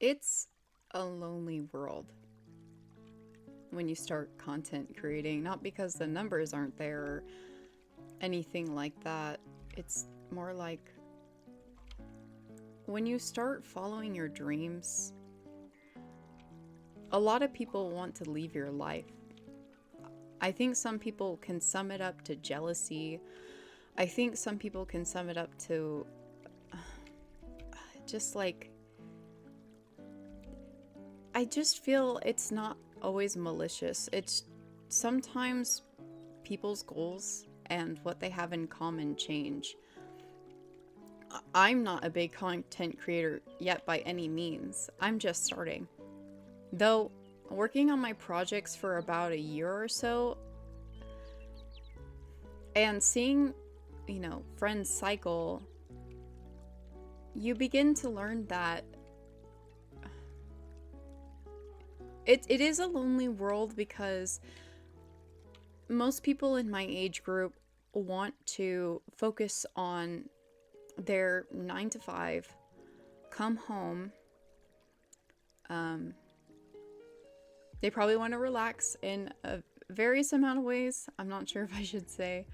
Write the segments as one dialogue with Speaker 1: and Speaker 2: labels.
Speaker 1: It's a lonely world when you start content creating, not because the numbers aren't there or anything like that. It's more like when you start following your dreams, a lot of people want to leave your life. I think some people can sum it up to jealousy. I think some people can sum it up to just like, I just feel it's not always malicious. It's sometimes people's goals and what they have in common change. I'm not a big content creator yet by any means. I'm just starting. Though, working on my projects for about a year or so and seeing, friends cycle, you begin to learn that it is a lonely world because most people in my age group want to focus on their 9 to 5, come home. They probably want to relax in a various amount of ways. I'm not sure if I should say.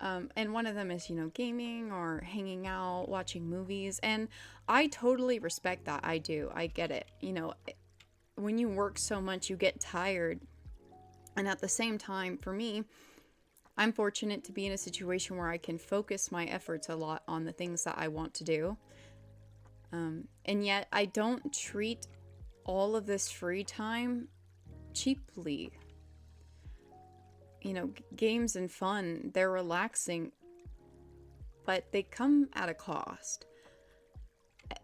Speaker 1: And one of them is, gaming or hanging out, watching movies. And I totally respect that. I do. I get it. When you work so much, you get tired. And at the same time, for me, I'm fortunate to be in a situation where I can focus my efforts a lot on the things that I want to do. And yet, I don't treat all of this free time cheaply. Games and fun, they're relaxing, but they come at a cost.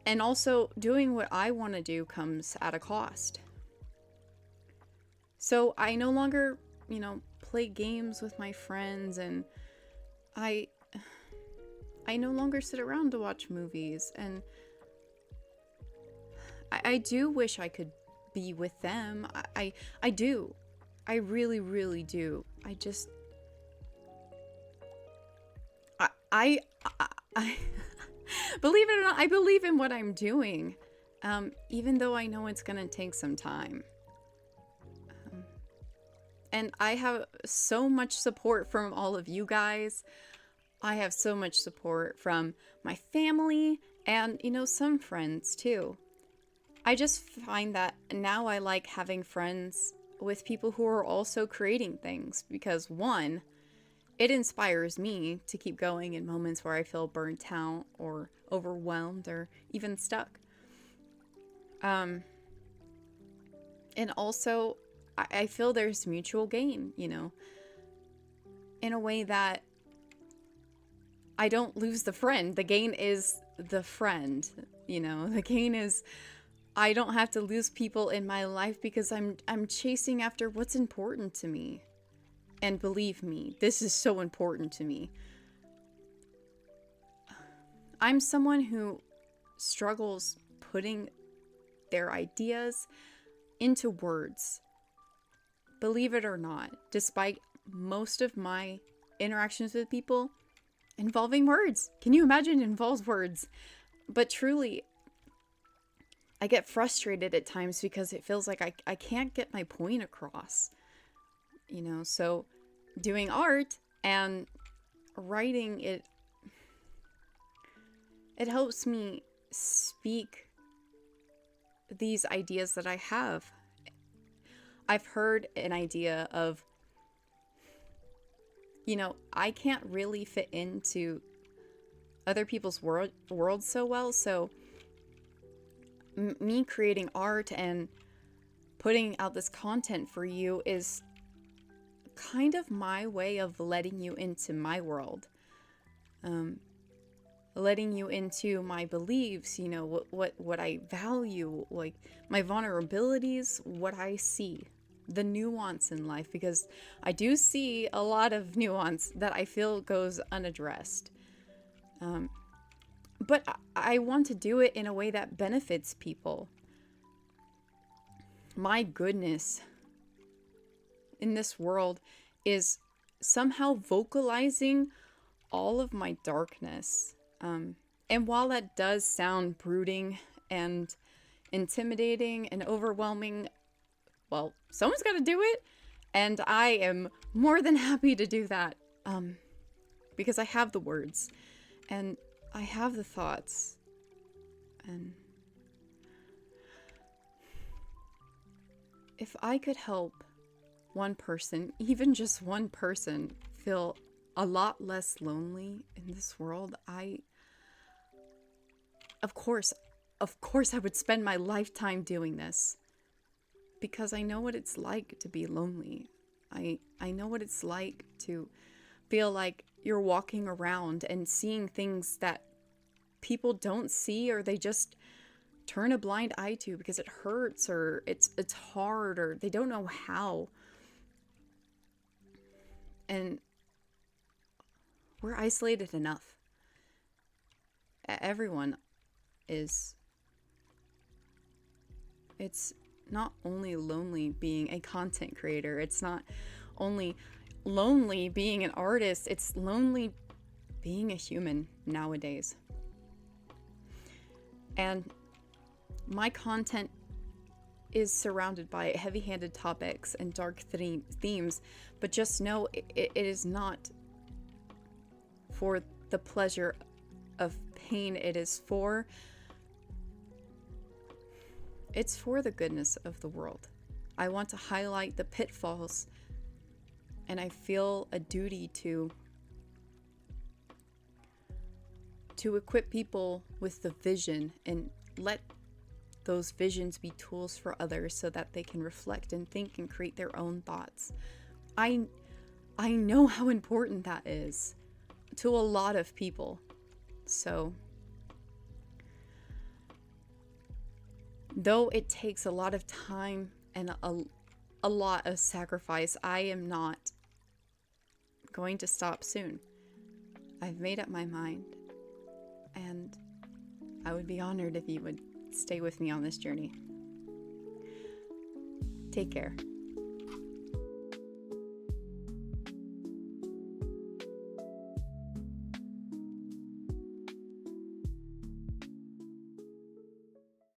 Speaker 1: And also, doing what I want to do comes at a cost. So I no longer, play games with my friends, and I no longer sit around to watch movies, and I do wish I could be with them. I do. I really, really do. I just I believe it or not, I believe in what I'm doing. Even though I know it's gonna take some time. And I have so much support from all of you guys. I have so much support from my family and, some friends too. I just find that now I like having friends with people who are also creating things because, one, it inspires me to keep going in moments where I feel burnt out or overwhelmed or even stuck. And also, I feel there's mutual gain, in a way that I don't lose the friend. The gain is the friend, the gain is I don't have to lose people in my life because I'm chasing after what's important to me. And believe me, this is so important to me. I'm someone who struggles putting their ideas into words. Believe it or not, despite most of my interactions with people involving words. Can you imagine? It involves words. But truly, I get frustrated at times because it feels like I can't get my point across. So doing art and writing, it helps me speak these ideas that I have. I've heard an idea of, I can't really fit into other people's world so well, so me creating art and putting out this content for you is kind of my way of letting you into my world, letting you into my beliefs, what I value, like my vulnerabilities, what I see, the nuance in life, because I do see a lot of nuance that I feel goes unaddressed. But I want to do it in a way that benefits people. My goodness in this world is somehow vocalizing all of my darkness. And while that does sound brooding and intimidating and overwhelming, well, someone's got to do it. And I am more than happy to do that. Because I have the words and I have the thoughts. And if I could help one person, even just one person, feel a lot less lonely in this world, of course I would spend my lifetime doing this, because I know what it's like to be lonely. I know what it's like to feel like you're walking around and seeing things that people don't see, or they just turn a blind eye to because it hurts, or it's hard, or they don't know how. And we're isolated enough. Everyone is. It's not only lonely being a content creator, it's not only lonely being an artist, it's lonely being a human nowadays. And my content is surrounded by heavy-handed topics and dark themes, but just know it is not for the pleasure of pain. It's for the goodness of the world. I want to highlight the pitfalls, and I feel a duty to equip people with the vision and let those visions be tools for others so that they can reflect and think and create their own thoughts. I know how important that is to a lot of people. So, though it takes a lot of time and a lot of sacrifice, I am not going to stop soon. I've made up my mind, and I would be honored if you would stay with me on this journey. Take care.